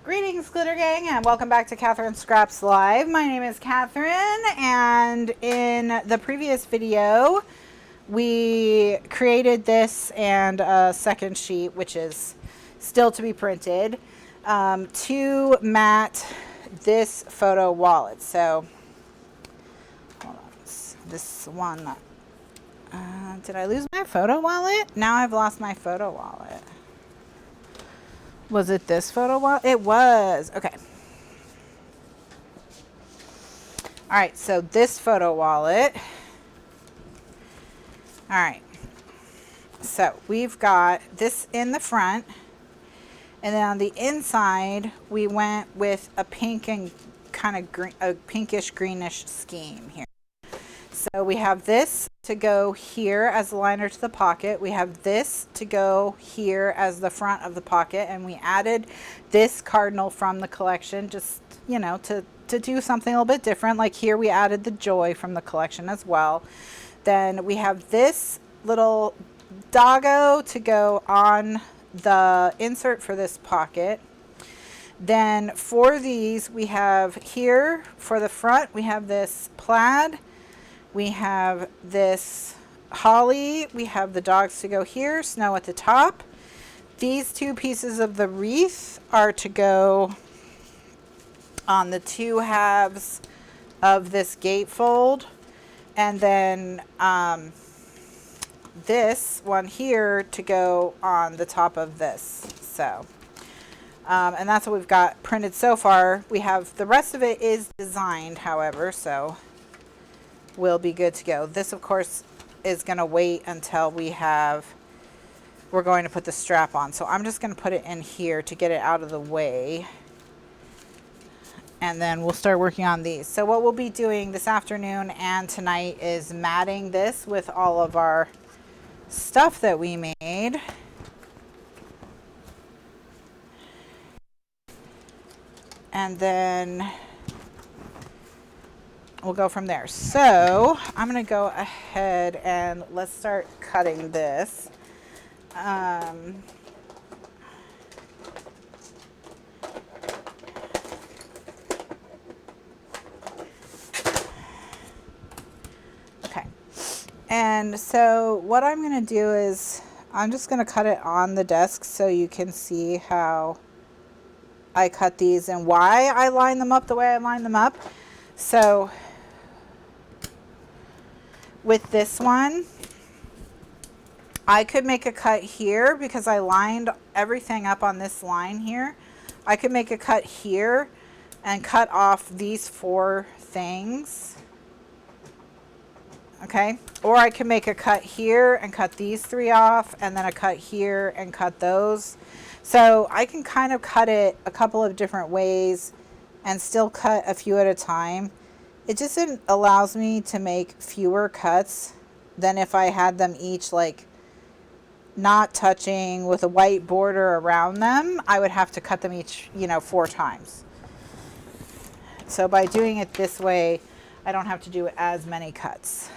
Greetings, Glitter Gang, and welcome back to Kathryn Scraps Live. My name is Kathryn, and in the previous video, we created this and a second sheet, which is still to be printed, to mat this photo wallet. So, hold on, this one, did I lose my photo wallet? Now I've lost my photo wallet. Was it this photo wallet? It was. Okay. All right, so this photo wallet. All right. So we've got this in the front. And then on the inside, we went with a pink and kind of green, a pinkish greenish scheme here. So we have this to go here as the liner to the pocket. We have this to go here as the front of the pocket. And we added this cardinal from the collection just, you know, to do something a little bit different. Like here we added the joy from the collection as well. Then we have this little doggo to go on the insert for this pocket. Then for these, we have here for the front, we have this plaid. We have this holly. We have the dogs to go here, snow at the top. These two pieces of the wreath are to go on the two halves of this gatefold. And then this one here to go on the top of this. So, and that's what we've got printed so far. We have the rest of it is designed, however, so we'll be good to go. This, of course, is going to wait until we're going to put the strap on. So I'm just going to put it in here to get it out of the way. And then we'll start working on these. So what we'll be doing this afternoon and tonight is matting this with all of our stuff that we made. And then we'll go from there. So I'm going to go ahead and let's start cutting this. Okay. And so what I'm going to do is I'm just going to cut it on the desk so you can see how I cut these and why I line them up the way I line them up. So with this one, I could make a cut here because I lined everything up on this line here. I could make a cut here and cut off these four things. Okay, or I can make a cut here and cut these three off, and then a cut here and cut those. So I can kind of cut it a couple of different ways and still cut a few at a time. It just allows me to make fewer cuts than if I had them each like not touching with a white border around them. I would have to cut them each, you know, 4 times. So by doing it this way, I don't have to do as many cuts.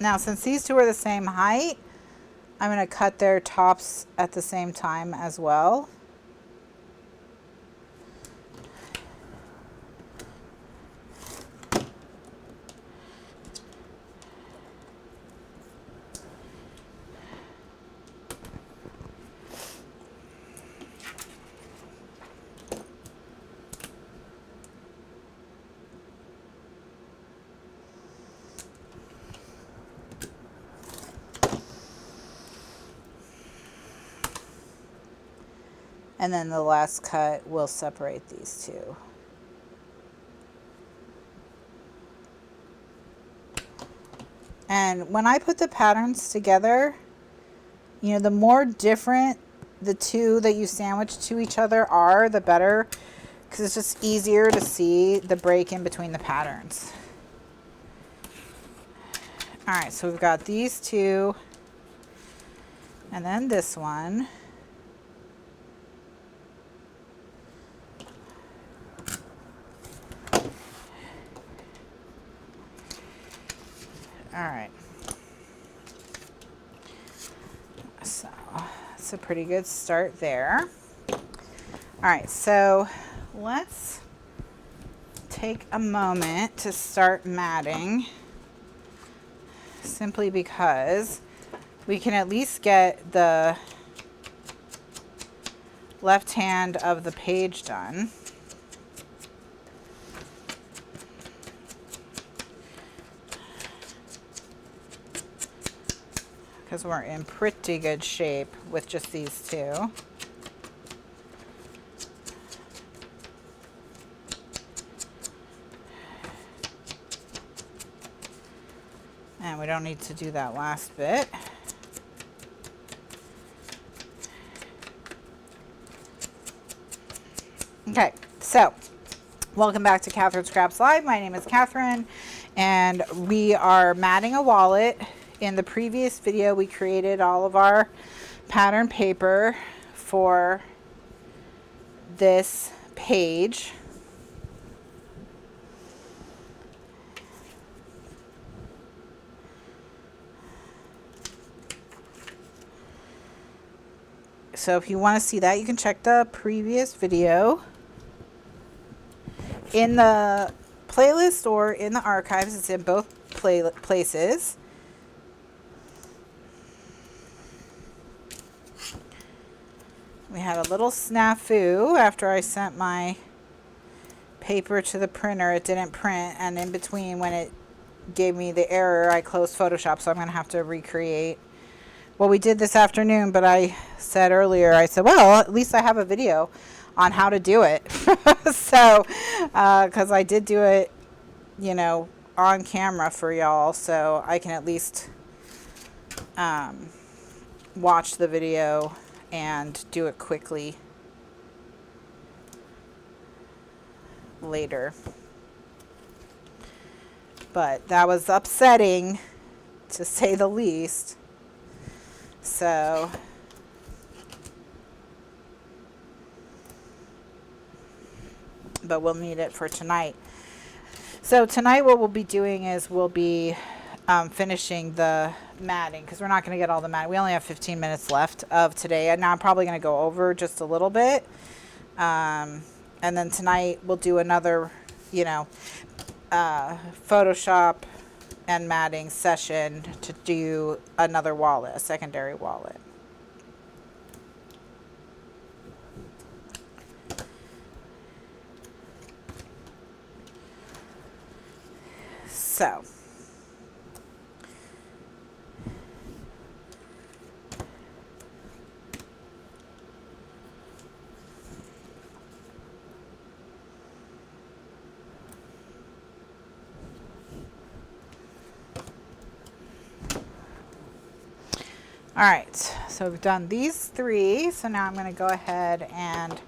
Now, since these two are the same height, I'm going to cut their tops at the same time as well. And then the last cut will separate these two. And when I put the patterns together, You know, the more different the two that you sandwich to each other are, the better, because it's just easier to see the break in between the patterns. All right, so we've got these two, and then this one. All right. So that's a pretty good start there. All right, so let's take a moment to start matting, simply because we can at least get the left hand of the page done. Because we're in pretty good shape with just these two. And we don't need to do that last bit. Okay, so welcome back to Kathryn Scraps Live. My name is Kathryn, and we are matting a wallet. In the previous video, we created all of our pattern paper for this page. So if you want to see that, you can check the previous video in the playlist or in the archives. It's in both places. We had a little snafu after I sent my paper to the printer. It didn't print, and in between when it gave me the error, I closed Photoshop, so I'm going to have to recreate. Well, we did this afternoon, but I said earlier, I said, well, at least I have a video on how to do it. So, because I did do it, you know, on camera for y'all, so I can at least watch the video and do it quickly later. But that was upsetting, to say the least. So but we'll need it for tonight. So tonight what we'll be doing is we'll be finishing the matting, because we're not going to get all the matting. We only have 15 minutes left of today, and now I'm probably going to go over just a little bit. And then tonight we'll do another, you know, Photoshop and matting session to do another wallet, a secondary wallet. So all right, so we've done these three. So now I'm going to go ahead and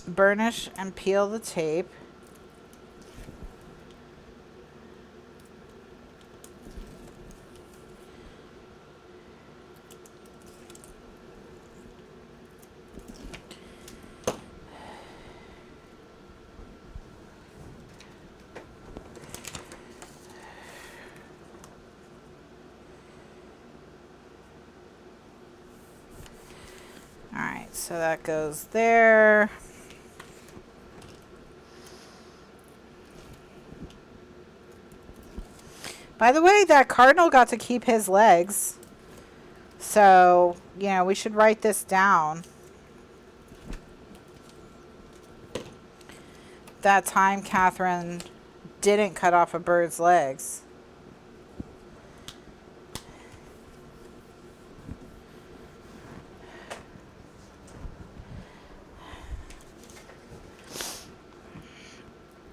burnish and peel the tape. All right, so that goes there. By the way, that cardinal got to keep his legs. So, you know, we should write this down. That time Kathryn didn't cut off a bird's legs.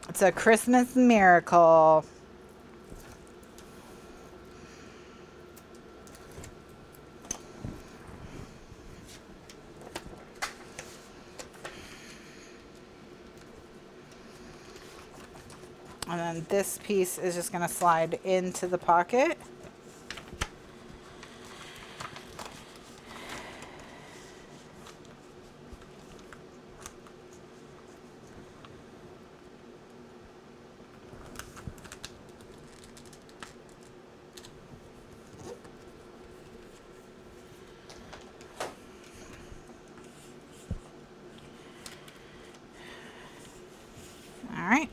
It's a Christmas miracle. then this piece is just going to slide into the pocket. All right.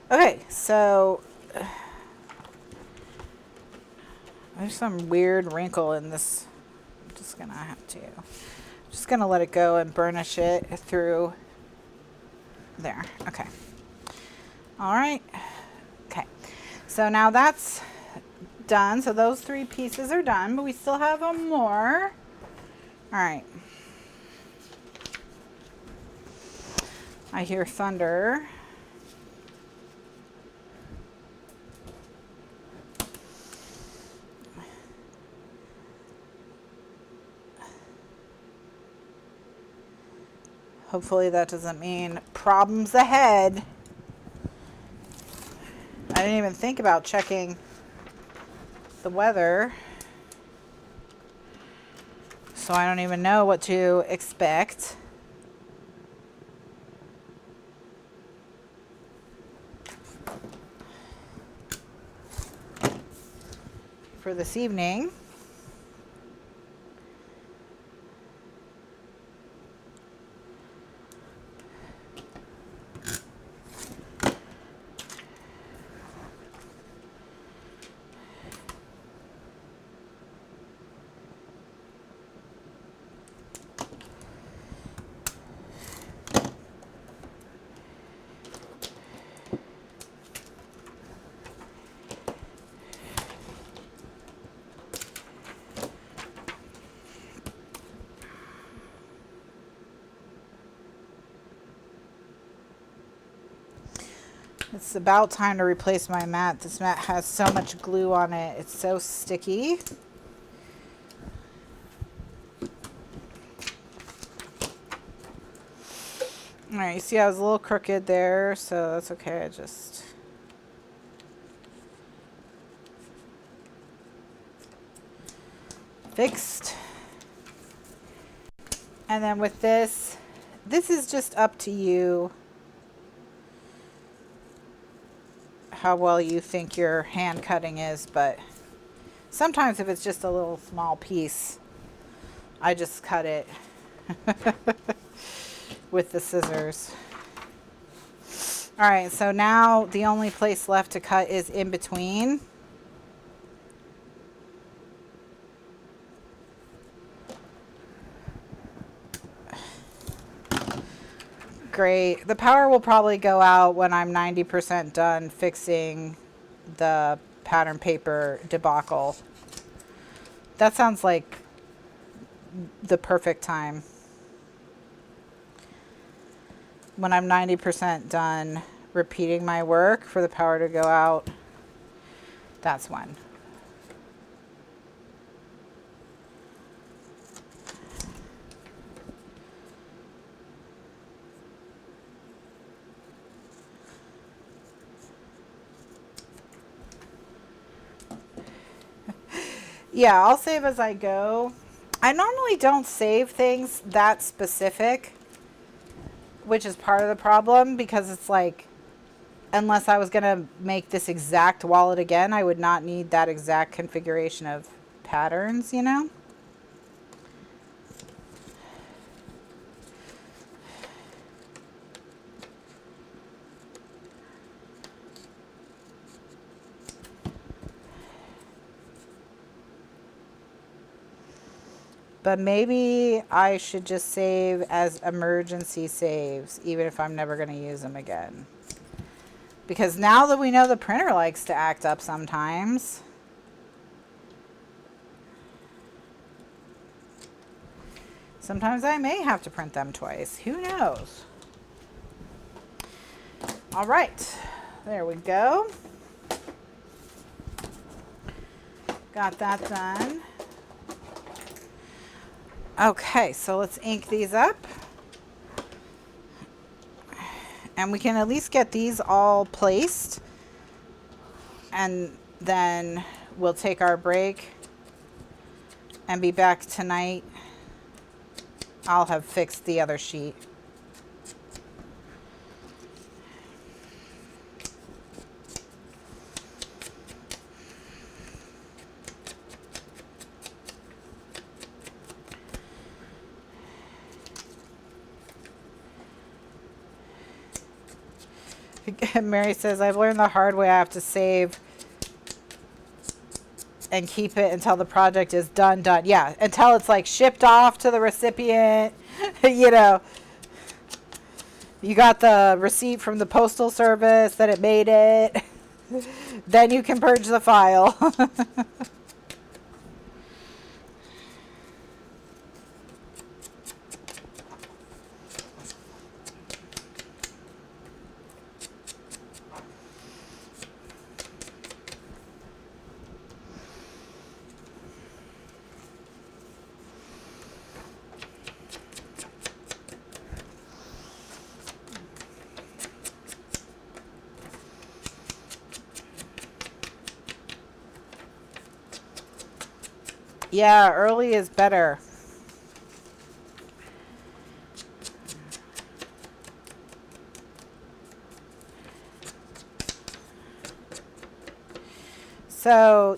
Okay, so there's some weird wrinkle in this. I'm just gonna let it go and burnish it through there. Okay. All right. Okay. So now that's done. So those 3 pieces are done, but we still have more. All right. I hear thunder. Hopefully that doesn't mean problems ahead. I didn't even think about checking the weather, so I don't even know what to expect. For this evening. It's about time to replace my mat. This mat has so much glue on it. It's so sticky. All right, you see I was a little crooked there, so that's okay. I just... fixed. And then with this is just up to you how well you think your hand cutting is, but sometimes if it's just a little small piece, I just cut it with the scissors. All right, so now the only place left to cut is in between. Great. The power will probably go out when I'm 90% done fixing the pattern paper debacle. That sounds like the perfect time. When I'm 90% done repeating my work for the power to go out, that's when. Yeah, I'll save as I go. I normally don't save things that specific, which is part of the problem, because it's like, unless I was going to make this exact wallet again, I would not need that exact configuration of patterns, you know? But maybe I should just save as emergency saves, even if I'm never going to use them again. Because now that we know the printer likes to act up sometimes. Sometimes I may have to print them twice. Who knows? All right. There we go. got that done. Okay, so let's ink these up. And we can at least get these all placed. And then we'll take our break and be back tonight. I'll have fixed the other sheet. Mary says, I've learned the hard way I have to save and keep it until the project is done. Yeah, until it's like shipped off to the recipient. You know, you got the receipt from the postal service that it made it. Then you can purge the file. Yeah, early is better. So,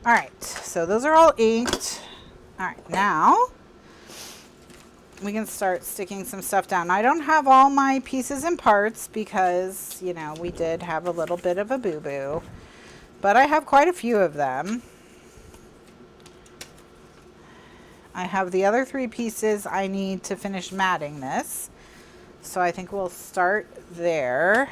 all right, so those are all inked. All right, now we can start sticking some stuff down. I don't have all my pieces and parts because, you know, we did have a little bit of a boo-boo, but I have quite a few of them. I have the other 3 pieces I need to finish matting this. So I think we'll start there.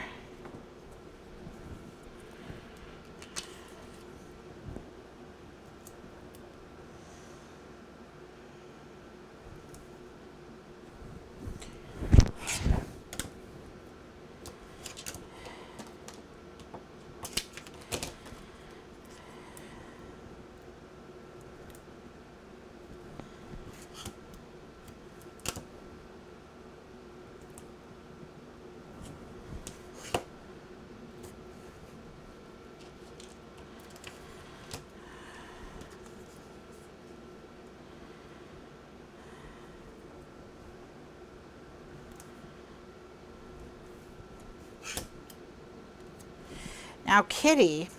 Now Kitty,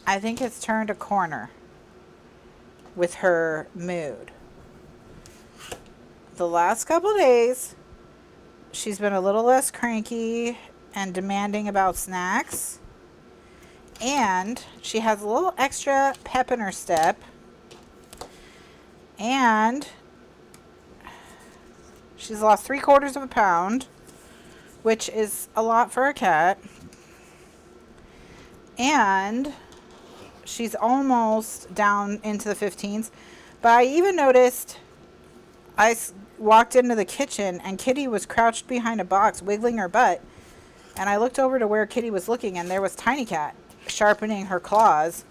I think, has turned a corner with her mood. The last couple days, she's been a little less cranky and demanding about snacks. And she has a little extra pep in her step. And she's lost 3/4 pounds, which is a lot for a cat. And she's almost down into the 15s. But I even noticed, I walked into the kitchen and Kitty was crouched behind a box wiggling her butt. And I looked over to where Kitty was looking and there was Tiny Cat sharpening her claws.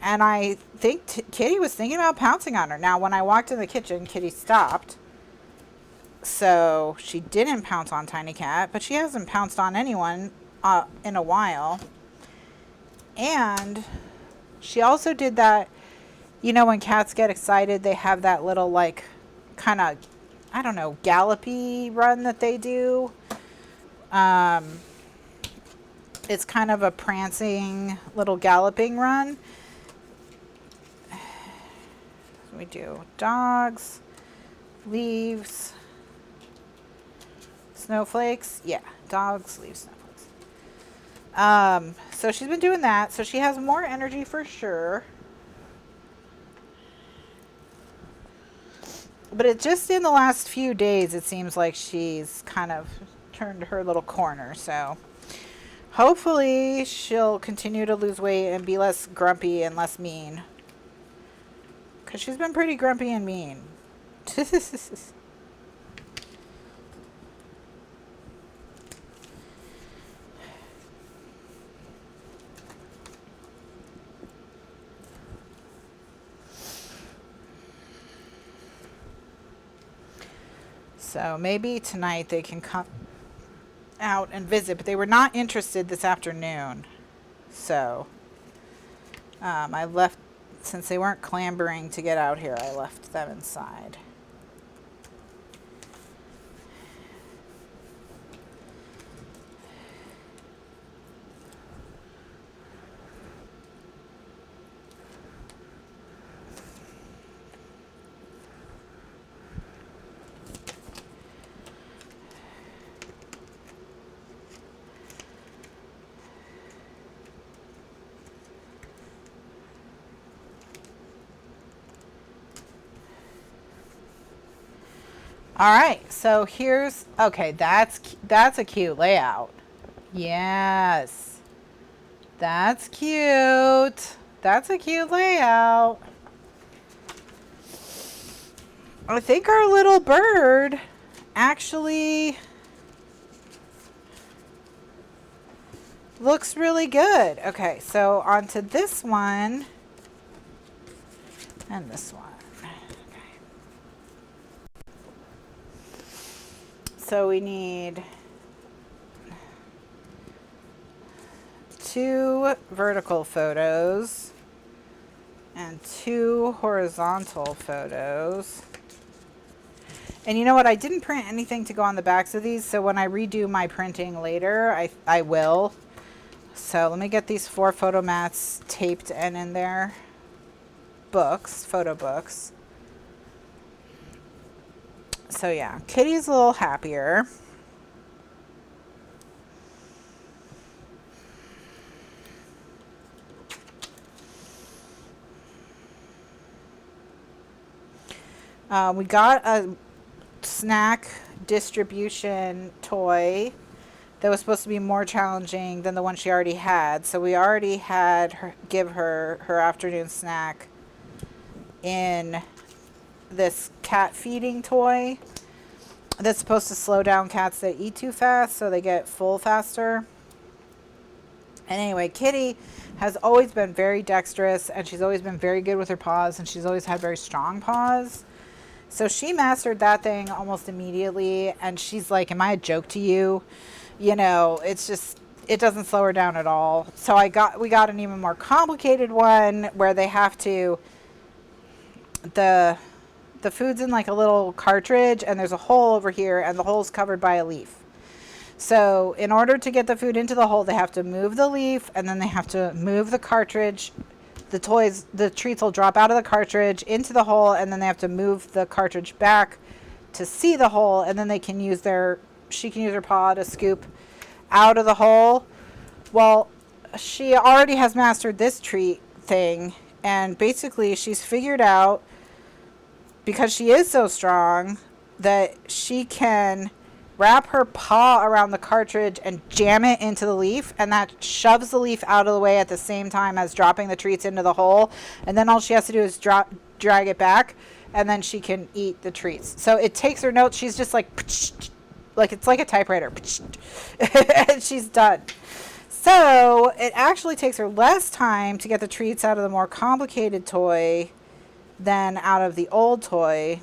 And I think Kitty was thinking about pouncing on her. Now, when I walked in the kitchen, Kitty stopped. So she didn't pounce on Tiny Cat, but she hasn't pounced on anyone in a while. And she also did that, you know, when cats get excited, they have that little, like, kind of, I don't know, gallopy run that they do. It's kind of a prancing little galloping run. We do dogs, leaves, snowflakes. Yeah, dogs, leaves, snowflakes. So she's been doing that. So she has more energy for sure. But it just in the last few days, it seems like she's kind of turned her little corner. So hopefully she'll continue to lose weight and be less grumpy and less mean. Because she's been pretty grumpy and mean. So maybe tonight they can come out and visit, but they were not interested this afternoon. So I left, since they weren't clambering to get out here, I left them inside. All right, so here's, okay, that's a cute layout. Yes, that's cute. That's a cute layout. I think our little bird actually looks really good. Okay, so onto this one and this one. So we need 2 vertical photos and 2 horizontal photos. And you know what? I didn't print anything to go on the backs of these, so when I redo my printing later, I will. So let me get these 4 photo mats taped and in their books, photo books. So yeah, Kitty's a little happier. We got a snack distribution toy that was supposed to be more challenging than the one she already had. So we already had her give her afternoon snack in this cat feeding toy that's supposed to slow down cats that eat too fast so they get full faster. And anyway, Kitty has always been very dexterous, and she's always been very good with her paws, and she's always had very strong paws. So she mastered that thing almost immediately, and she's like, am I a joke to you? You know, it's just, it doesn't slow her down at all. So we got an even more complicated one where they have to, the food's in like a little cartridge, and there's a hole over here, and the hole's covered by a leaf. So in order to get the food into the hole, they have to move the leaf, and then they have to move the cartridge. The treats will drop out of the cartridge into the hole, and then they have to move the cartridge back to see the hole, and then she can use her paw to scoop out of the hole. Well, she already has mastered this treat thing, and basically she's figured out, because she is so strong, that she can wrap her paw around the cartridge and jam it into the leaf, and that shoves the leaf out of the way at the same time as dropping the treats into the hole. And then all she has to do is drag it back, and then she can eat the treats. So it takes her notes. She's just like it's like a typewriter. And she's done. So it actually takes her less time to get the treats out of the more complicated toy than out of the old toy.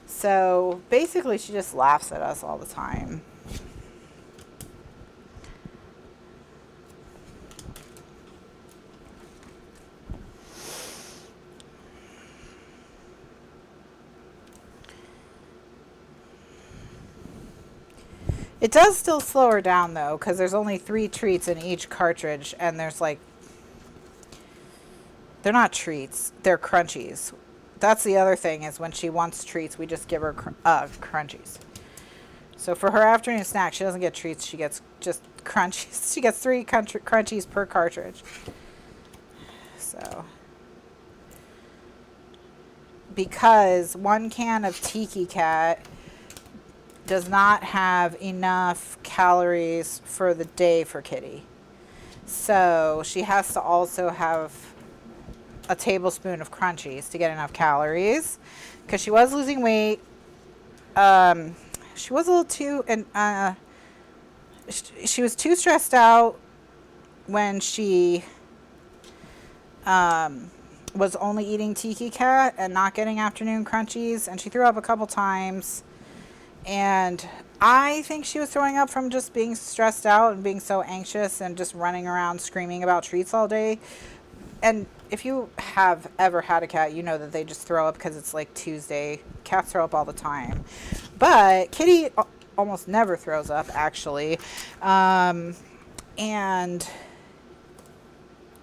So basically she just laughs at us all the time. It does still slow her down though, because there's only 3 treats in each cartridge, and there's like, they're not treats, they're crunchies. That's the other thing, is when she wants treats, we just give her crunchies. So for her afternoon snack, she doesn't get treats, she gets just crunchies. She gets 3 crunchies per cartridge. So, because 1 can of Tiki Cat does not have enough calories for the day for Kitty. So she has to also have a tablespoon of crunchies to get enough calories, because she was losing weight. She was a little too, and she was too stressed out when she was only eating Tiki Cat and not getting afternoon crunchies, and she threw up a couple times. And I think she was throwing up from just being stressed out and being so anxious and just running around screaming about treats all day. And if you have ever had a cat, you know that they just throw up because it's like Tuesday. Cats throw up all the time. But Kitty almost never throws up, actually. And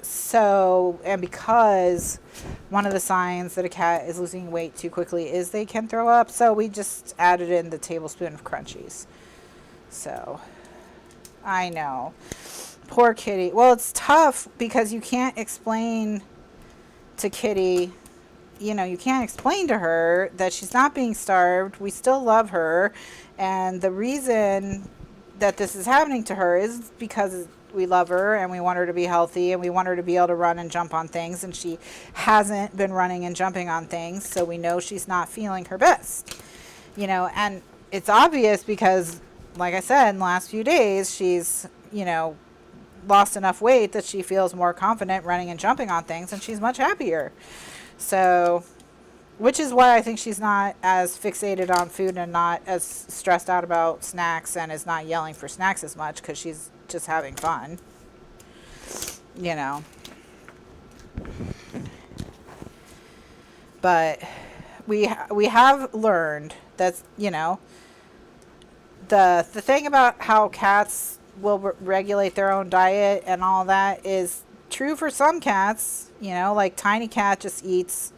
so, and because one of the signs that a cat is losing weight too quickly is they can throw up, so we just added in the tablespoon of crunchies. So, I know. Poor Kitty. Well, it's tough because you can't explain to Kitty, you know, you can't explain to her that she's not being starved. We still love her. And the reason that this is happening to her is because we love her and we want her to be healthy and we want her to be able to run and jump on things. And she hasn't been running and jumping on things. So we know she's not feeling her best, you know, and it's obvious because, like I said, in the last few days, she's, you know, lost enough weight that she feels more confident running and jumping on things, and she's much happier. So, which is why I think she's not as fixated on food and not as stressed out about snacks and is not yelling for snacks as much, because she's just having fun, you know. But we have learned that, you know, the thing about how cats will regulate their own diet and all that is true for some cats. You know, like Tiny Cat just eats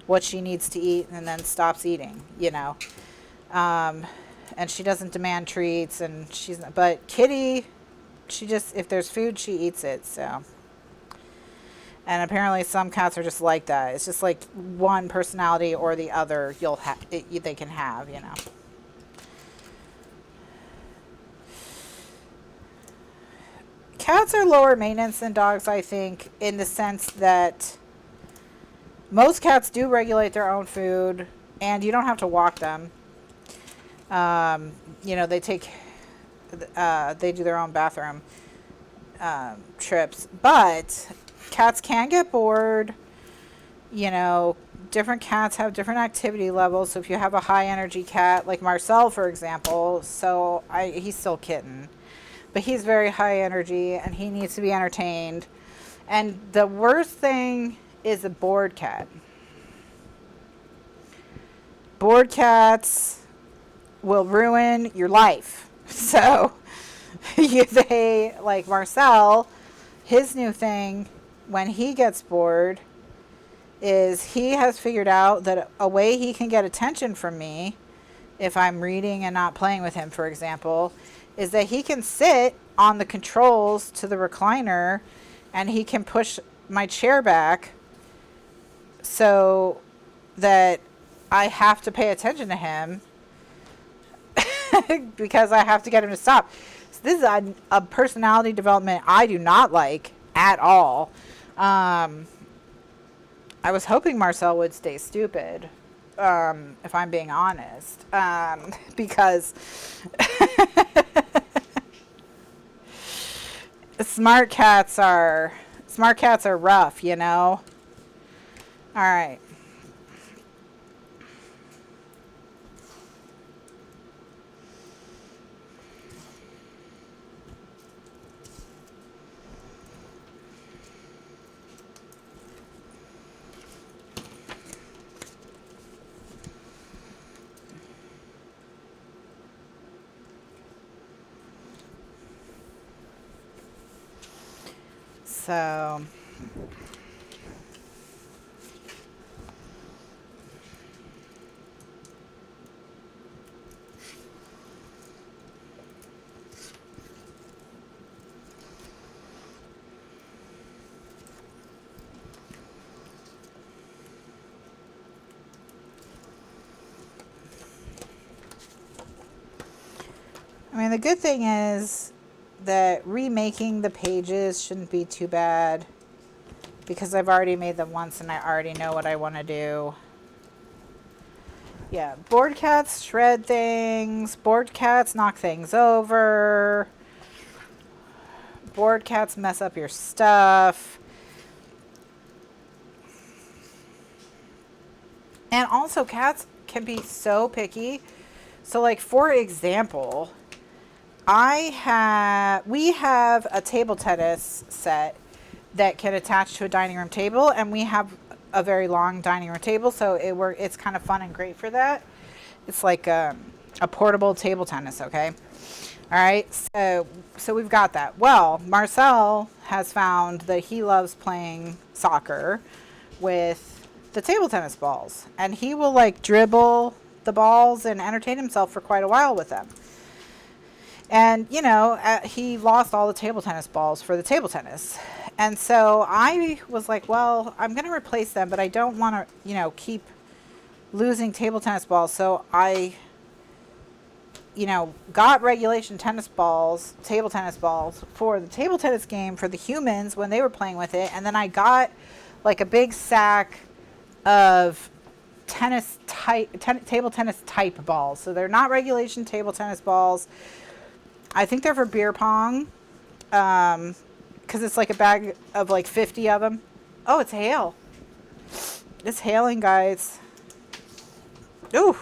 what she needs to eat and then stops eating, you know. And she doesn't demand treats, and but Kitty, she just, if there's food, she eats it. So, and apparently some cats are just like that. It's just like one personality or the other they can have, you know. Cats are lower maintenance than dogs, I think, in the sense that most cats do regulate their own food, and you don't have to walk them. You know, they do their own bathroom trips, but cats can get bored. You know, different cats have different activity levels. So if you have a high energy cat, like Marcel, for example, he's still a kitten, but he's very high energy and he needs to be entertained. And the worst thing is a bored cat. Bored cats will ruin your life. So they, like Marcel, his new thing when he gets bored is he has figured out that a way he can get attention from me, if I'm reading and not playing with him, for example, is that he can sit on the controls to the recliner and he can push my chair back so that I have to pay attention to him because I have to get him to stop. So this is a personality development I do not like at all. I was hoping Marcel would stay stupid, if I'm being honest, because smart cats are rough, you know. All right. So I mean, the good thing is that remaking the pages shouldn't be too bad because I've already made them once and I already know what I want to do. Yeah, bored cats shred things, bored cats knock things over, bored cats mess up your stuff. And also cats can be so picky. So like, for example, we have a table tennis set that can attach to a dining room table, and we have a very long dining room table, so it's kind of fun and great for that. It's like a portable table tennis, okay? All right, so we've got that. Well, Marcel has found that he loves playing soccer with the table tennis balls, and he will like dribble the balls and entertain himself for quite a while with them. And, you know, he lost all the table tennis balls for the table tennis. And so I was like, well, I'm going to replace them, but I don't want to, you know, keep losing table tennis balls. So I, you know, got regulation tennis balls, table tennis balls for the table tennis game for the humans when they were playing with it. And then I got like a big sack of table tennis type balls. So they're not regulation table tennis balls. I think they're for beer pong, because it's like a bag of like 50 of them. Oh, it's hail. It's hailing, guys. Ooh.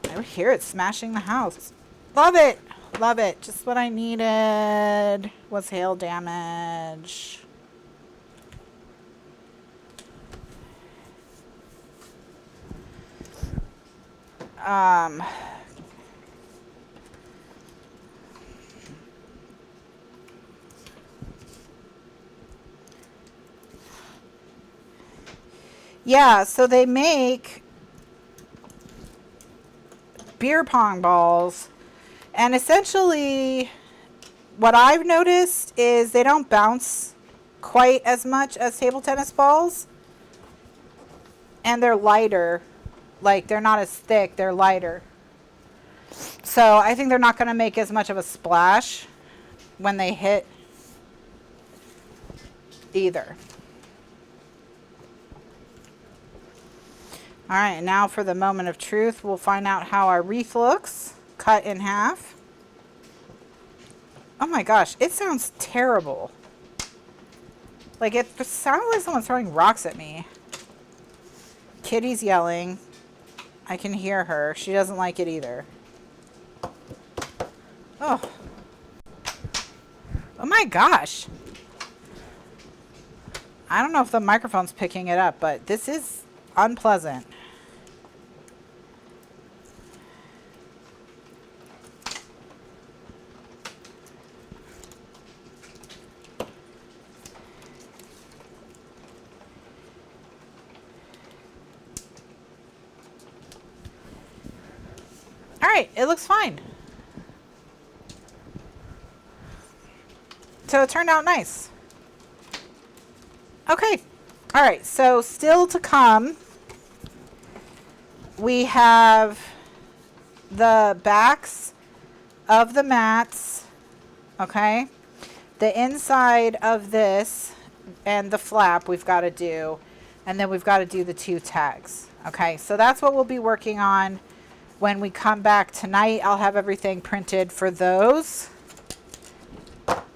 I hear it smashing the house. Love it. Love it. Just what I needed was hail damage. Yeah, so they make beer pong balls, and essentially what I've noticed is they don't bounce quite as much as table tennis balls, and they're lighter. Like, they're not as thick, they're lighter. So I think they're not going to make as much of a splash when they hit either. All right, now for the moment of truth, we'll find out how our wreath looks, cut in half. Oh my gosh, it sounds terrible. Like, it sounds like someone's throwing rocks at me. Kitty's yelling. I can hear her. She doesn't like it either. Oh. Oh my gosh. I don't know if the microphone's picking it up, but this is unpleasant. All right, it looks fine. So it turned out nice. Okay. All right, so still to come, we have the backs of the mats, okay? The inside of this and the flap we've got to do, and then we've got to do the 2 tags, okay? So that's what we'll be working on when we come back tonight. I'll have everything printed for those.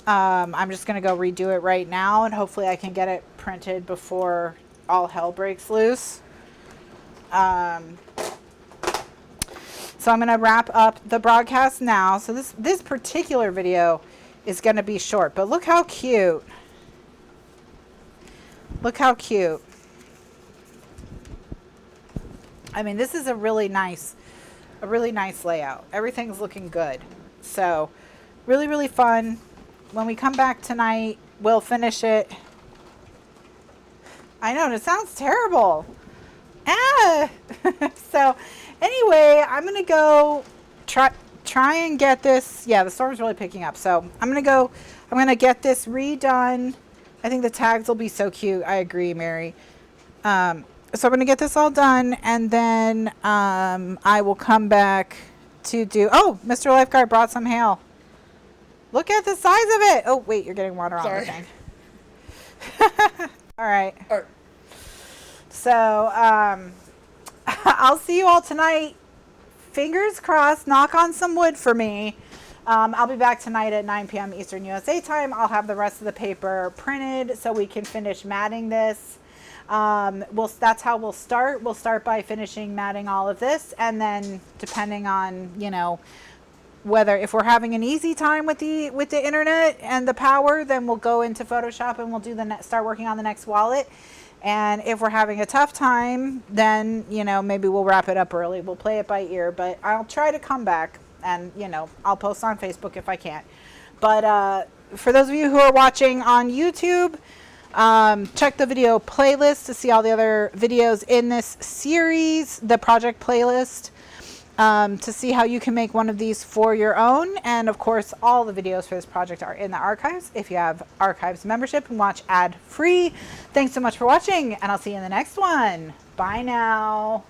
I'm just going to go redo it right now, and hopefully I can get it printed before all hell breaks loose. So I'm going to wrap up the broadcast now. So this particular video is going to be short, but look how cute. Look how cute. I mean, this is a really nice layout. Everything's looking good. So really, really fun. When we come back tonight, we'll finish it. I know, it sounds terrible. Ah! So anyway, I'm going to go try and get this. Yeah, the storm's really picking up. So I'm going to get this redone. I think the tags will be so cute. I agree, Mary. So I'm going to get this all done, and then I will come back to do. Oh, Mr. Lifeguard brought some hail. Look at the size of it. Oh, wait, you're getting water on the thing. All right. So I'll see you all tonight. Fingers crossed. Knock on some wood for me. I'll be back tonight at 9 p.m. Eastern USA time. I'll have the rest of the paper printed so we can finish matting this. That's how we'll start. We'll start by finishing matting all of this, and then depending on, you know, whether if we're having an easy time with the internet and the power, then we'll go into Photoshop and we'll do start working on the next wallet. And if we're having a tough time, then, you know, maybe we'll wrap it up early. We'll play it by ear, but I'll try to come back and, you know, I'll post on Facebook if I can't. But for those of you who are watching on YouTube, check the video playlist to see all the other videos in this series, the project playlist, to see how you can make one of these for your own. And of course, all the videos for this project are in the archives if you have archives membership and watch ad free. Thanks so much for watching, and I'll see you in the next one. Bye now.